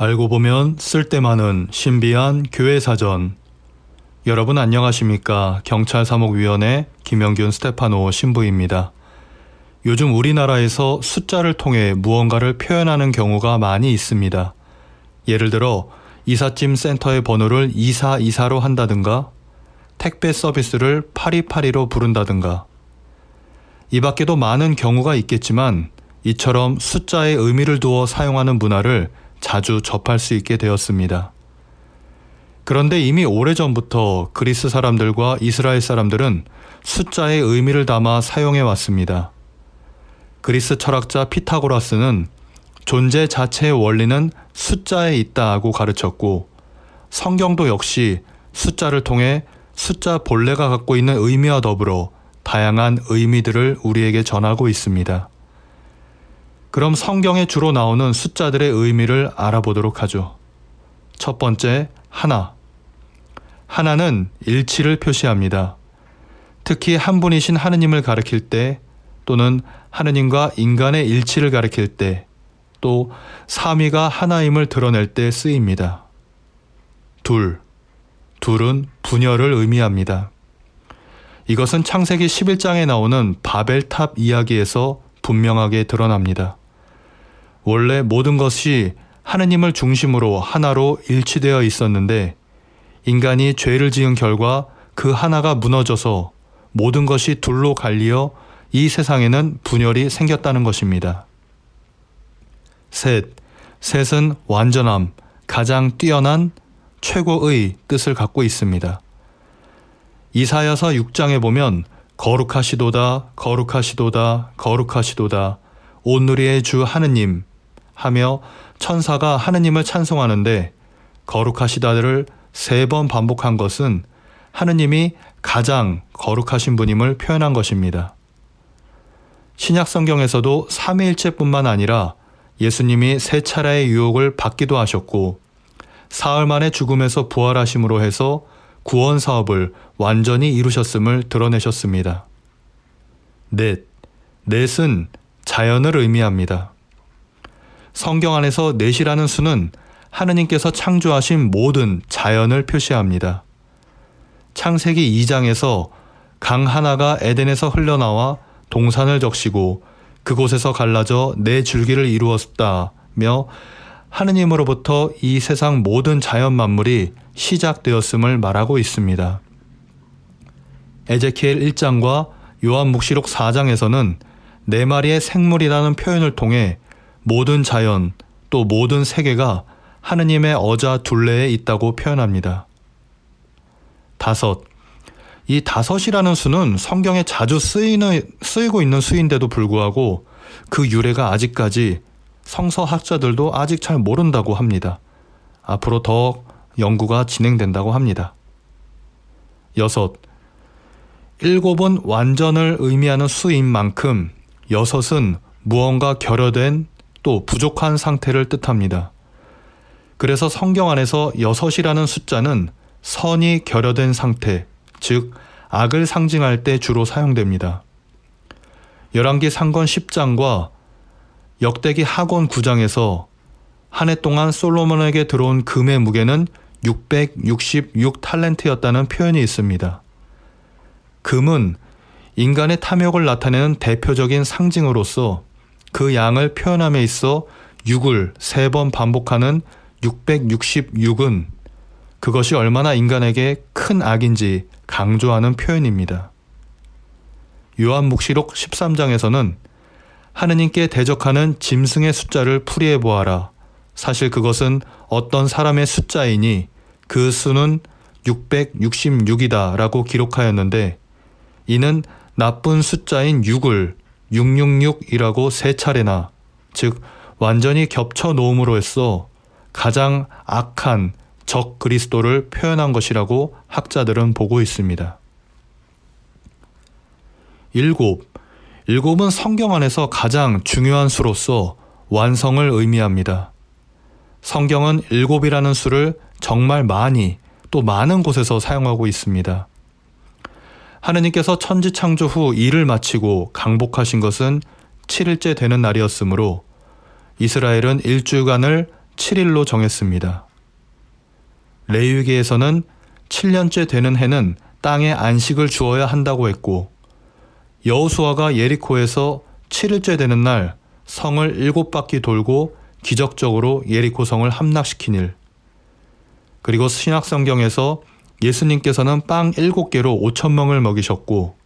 알고 보면 쓸데많은 신비한 교회 사전. 여러분 안녕하십니까? 경찰사목위원회 김영균 스테파노 신부입니다. 요즘 우리나라에서 숫자를 통해 무언가를 표현하는 경우가 많이 있습니다. 예를 들어 이삿짐 센터의 번호를 2424로 한다든가 택배 서비스를 8282로 부른다든가. 이 밖에도 많은 경우가 있겠지만 이처럼 숫자의 의미를 두어 사용하는 문화를 자주 접할 수 있게 되었습니다. 그런데 이미 오래전부터 그리스 사람들과 이스라엘 사람들은 숫자의 의미를 담아 사용해 왔습니다. 그리스 철학자 피타고라스는 존재 자체의 원리는 숫자에 있다고 가르쳤고, 성경도 역시 숫자를 통해 숫자 본래가 갖고 있는 의미와 더불어 다양한 의미들을 우리에게 전하고 있습니다. 그럼 성경에 주로 나오는 숫자들의 의미를 알아보도록 하죠. 첫 번째, 하나. 하나는 일치를 표시합니다. 특히 한 분이신 하느님을 가리킬 때, 또는 하느님과 인간의 일치를 가리킬 때, 또 삼위가 하나임을 드러낼 때 쓰입니다. 둘. 둘은 분열을 의미합니다. 이것은 창세기 11장에 나오는 바벨탑 이야기에서 분명하게 드러납니다. 원래 모든 것이 하느님을 중심으로 하나로 일치되어 있었는데, 인간이 죄를 지은 결과 그 하나가 무너져서 모든 것이 둘로 갈리어 이 세상에는 분열이 생겼다는 것입니다. 셋. 셋은 완전함, 가장 뛰어난, 최고의 뜻을 갖고 있습니다. 이사야서 6장에 보면 거룩하시도다, 거룩하시도다, 거룩하시도다, 온누리의 주 하느님 하며 천사가 하느님을 찬송하는데, 거룩하시다를 3번 반복한 것은 하느님이 가장 거룩하신 분임을 표현한 것입니다. 신약 성경에서도 삼위일체뿐만 아니라 예수님이 3차례의 유혹을 받기도 하셨고, 사흘 만에 죽음에서 부활하심으로 해서 구원 사업을 완전히 이루셨음을 드러내셨습니다. 넷. 넷은 자연을 의미합니다. 성경 안에서 넷이라는 수는 하느님께서 창조하신 모든 자연을 표시합니다. 창세기 2장에서 강 하나가 에덴에서 흘러나와 동산을 적시고 그곳에서 갈라져 4줄기를 이루었다며 하느님으로부터 이 세상 모든 자연 만물이 시작되었음을 말하고 있습니다. 에제키엘 1장과 요한묵시록 4장에서는 4마리의 생물이라는 표현을 통해 모든 자연 또 모든 세계가 하느님의 어자 둘레에 있다고 표현합니다. 다섯. 이 다섯이라는 수는 성경에 자주 쓰이고 있는 수인데도 불구하고 그 유래가 아직까지 성서학자들도 아직 잘 모른다고 합니다. 앞으로 더 연구가 진행된다고 합니다. 여섯. 7은 완전을 의미하는 수인 만큼 6은 무언가 결여된 또 부족한 상태를 뜻합니다. 그래서 성경 안에서 6이라는 숫자는 선이 결여된 상태, 즉 악을 상징할 때 주로 사용됩니다. 열왕기 상권 10장과 역대기 하권 9장에서 한 해 동안 솔로몬에게 들어온 금의 무게는 666탈렌트였다는 표현이 있습니다. 금은 인간의 탐욕을 나타내는 대표적인 상징으로서 그 양을 표현함에 있어 6을 3번 반복하는 666은 그것이 얼마나 인간에게 큰 악인지 강조하는 표현입니다. 요한묵시록 13장에서는 하느님께 대적하는 짐승의 숫자를 풀이해 보아라. 사실 그것은 어떤 사람의 숫자이니 그 수는 666이다 라고 기록하였는데, 이는 나쁜 숫자인 6을 666이라고 3차례나, 즉 완전히 겹쳐 놓음으로 해서 가장 악한 적 그리스도를 표현한 것이라고 학자들은 보고 있습니다. 7. 7은 성경 안에서 가장 중요한 수로서 완성을 의미합니다. 성경은 7이라는 수를 정말 많이 또 많은 곳에서 사용하고 있습니다. 하느님께서 천지 창조 후 일을 마치고 강복하신 것은 7일째 되는 날이었으므로 이스라엘은 일주일간을 7일로 정했습니다. 레위기에서는 7년째 되는 해는 땅에 안식을 주어야 한다고 했고, 여호수아가 예리코에서 7일째 되는 날 성을 7바퀴 돌고 기적적으로 예리코 성을 함락시킨 일, 그리고 신약성경에서 예수님께서는 빵 7개로 5,000명을 먹이셨고,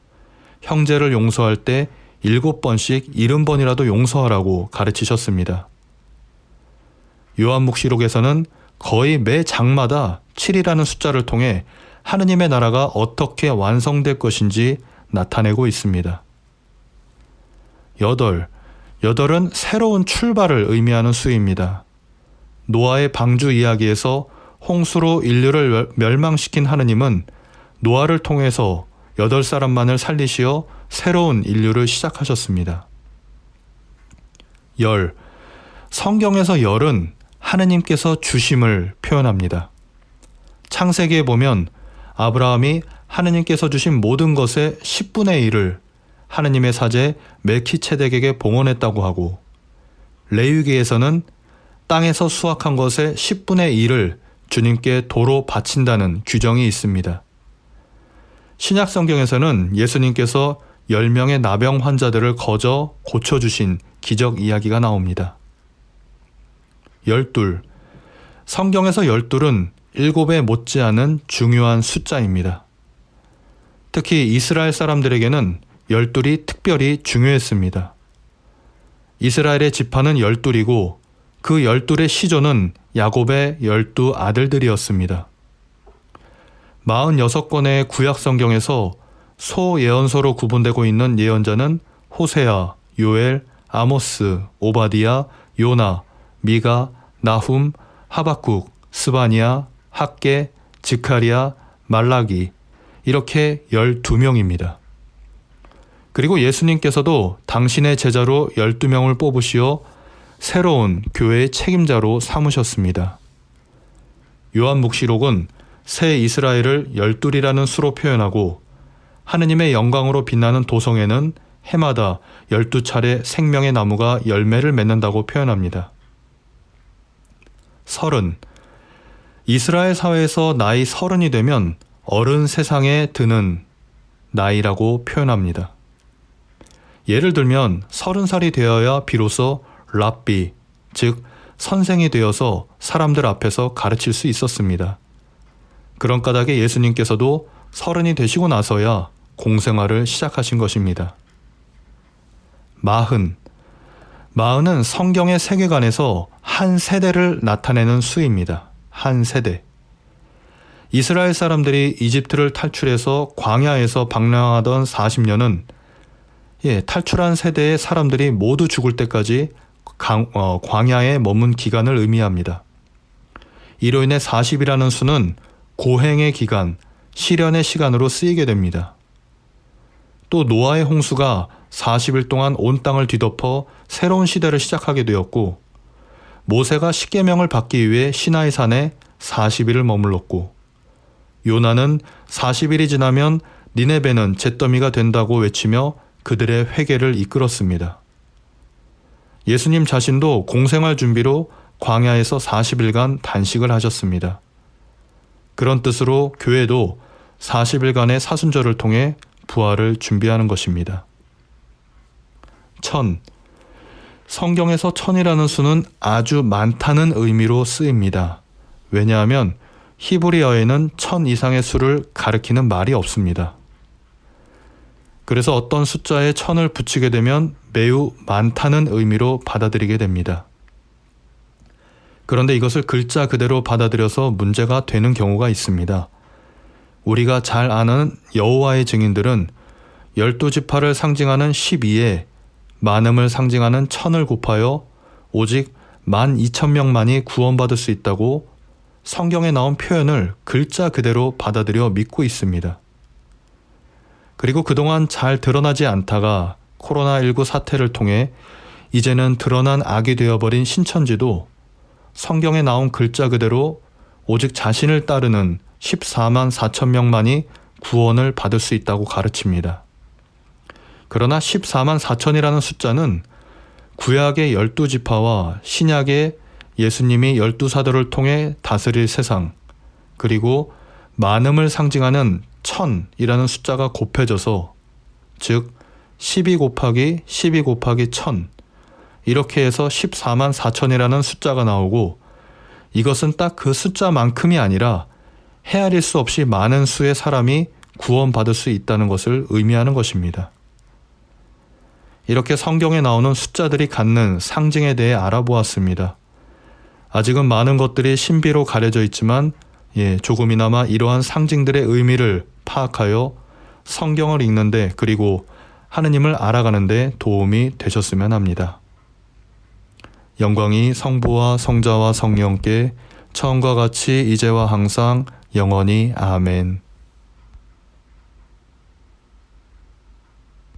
형제를 용서할 때 7번씩 70번이라도 용서하라고 가르치셨습니다. 요한묵시록에서는 거의 매 장마다 7이라는 숫자를 통해 하느님의 나라가 어떻게 완성될 것인지 나타내고 있습니다. 8은 새로운 출발을 의미하는 수입니다. 노아의 방주 이야기에서 홍수로 인류를 멸망시킨 하느님은 노아를 통해서 8사람만을 살리시어 새로운 인류를 시작하셨습니다. 성경에서 열은 하느님께서 주심을 표현합니다. 창세기에 보면 아브라함이 하느님께서 주신 모든 것의 10분의 1을 하느님의 사제 멜키체덱에게 봉헌했다고 하고, 레위기에서는 땅에서 수확한 것의 10분의 1을 주님께 도로 바친다는 규정이 있습니다. 신약 성경에서는 예수님께서 10명의 나병 환자들을 거저 고쳐주신 기적 이야기가 나옵니다. 12. 성경에서 12은 7에 못지않은 중요한 숫자입니다. 특히 이스라엘 사람들에게는 12이 특별히 중요했습니다. 이스라엘의 지파는 12이고 그 12의 시조는 야곱의 12 아들들이었습니다. 46권의 구약 성경에서 소예언서로 구분되고 있는 예언자는 호세아, 요엘, 아모스, 오바디야, 요나, 미가, 나훔, 하박국, 스바니야, 학개, 지카리야, 말라기, 이렇게 12명입니다. 그리고 예수님께서도 당신의 제자로 12명을 뽑으시어 새로운 교회의 책임자로 삼으셨습니다. 요한묵시록은 새 이스라엘을 12이라는 수로 표현하고, 하느님의 영광으로 빛나는 도성에는 해마다 12차례 생명의 나무가 열매를 맺는다고 표현합니다. 30. 이스라엘 사회에서 나이 30이 되면 어른 세상에 드는 나이라고 표현합니다. 예를 들면 30살이 되어야 비로소 랍비, 즉 선생이 되어서 사람들 앞에서 가르칠 수 있었습니다. 그런 까닭에 예수님께서도 30이 되시고 나서야 공생활을 시작하신 것입니다. 40은 성경의 세계관에서 한 세대를 나타내는 수입니다. 한 세대. 이스라엘 사람들이 이집트를 탈출해서 광야에서 방랑하던 40년은 탈출한 세대의 사람들이 모두 죽을 때까지 광야에 머문 기간을 의미합니다. 이로 인해 40이라는 수는 고행의 기간, 시련의 시간으로 쓰이게 됩니다. 또 노아의 홍수가 40일 동안 온 땅을 뒤덮어 새로운 시대를 시작하게 되었고, 모세가 십계명을 받기 위해 시나이 산에 40일을 머물렀고, 요나는 40일이 지나면 니네베는 잿더미가 된다고 외치며 그들의 회개를 이끌었습니다. 예수님 자신도 공생활 준비로 광야에서 40일간 단식을 하셨습니다. 그런 뜻으로 교회도 40일간의 사순절을 통해 부활을 준비하는 것입니다. 1000. 성경에서 1000이라는 수는 아주 많다는 의미로 쓰입니다. 왜냐하면 히브리어에는 1000 이상의 수를 가리키는 말이 없습니다. 그래서 어떤 숫자에 1000을 붙이게 되면 매우 많다는 의미로 받아들이게 됩니다. 그런데 이것을 글자 그대로 받아들여서 문제가 되는 경우가 있습니다. 우리가 잘 아는 여호와의 증인들은 12지파를 상징하는 12에 많음을 상징하는 1000을 곱하여 오직 12,000명만이 구원받을 수 있다고 성경에 나온 표현을 글자 그대로 받아들여 믿고 있습니다. 그리고 그동안 잘 드러나지 않다가 코로나19 사태를 통해 이제는 드러난 악이 되어버린 신천지도 성경에 나온 글자 그대로 오직 자신을 따르는 14만 4천 명만이 구원을 받을 수 있다고 가르칩니다. 그러나 14만 4천이라는 숫자는 구약의 12지파와 신약의 예수님이 12사도를 통해 다스릴 세상, 그리고 많음을 상징하는 1000이라는 숫자가 곱해져서, 즉 12 곱하기 12 곱하기 1000, 이렇게 해서 14만 4천이라는 숫자가 나오고, 이것은 딱 그 숫자만큼이 아니라 헤아릴 수 없이 많은 수의 사람이 구원받을 수 있다는 것을 의미하는 것입니다. 이렇게 성경에 나오는 숫자들이 갖는 상징에 대해 알아보았습니다. 아직은 많은 것들이 신비로 가려져 있지만 조금이나마 이러한 상징들의 의미를 파악하여 성경을 읽는데, 그리고 하느님을 알아가는 데 도움이 되셨으면 합니다. 영광이 성부와 성자와 성령께 처음과 같이 이제와 항상 영원히 아멘.